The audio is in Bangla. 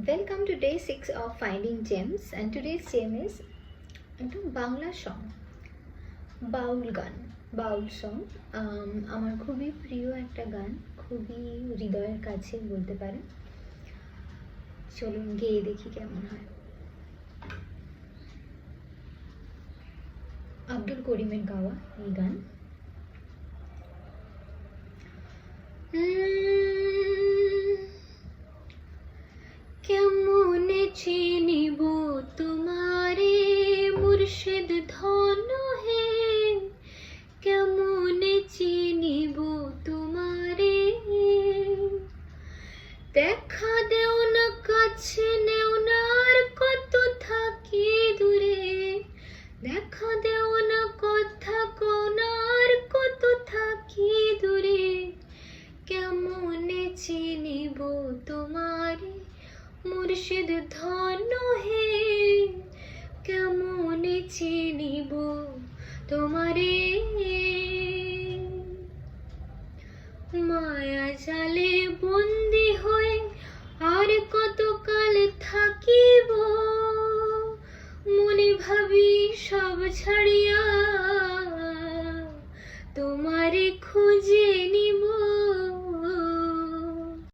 Welcome to day 6 of Finding Gems, and today's gem is একটা বাংলা সং, বাউল গান, বাউল সং। আমার খুবই প্রিয় একটা গান, খুবই হৃদয়ের কাছে বলতে পারেন। চলুন গেয়ে দেখি কেমন হয়। আব্দুল করিমের গাওয়া এই গান। কেমনে চিনিব তোমারে মুর্শিদ ধন হে, কেমনে চিনিব তোমারে, দেখা দেও না কাছে নেও না আর কত থাকি দূরে, দেখা দেও না কথা কোনা আর কত থাকি দূরে, কেমনে চিনিব তোমারে মুর্শিদ ধন হে, কেমনে চিনিব তোমারে, মায়া জালে বন্দি হয়ে আর কতকাল থাকিব, মনে ভাবি সব ছাড়িয়া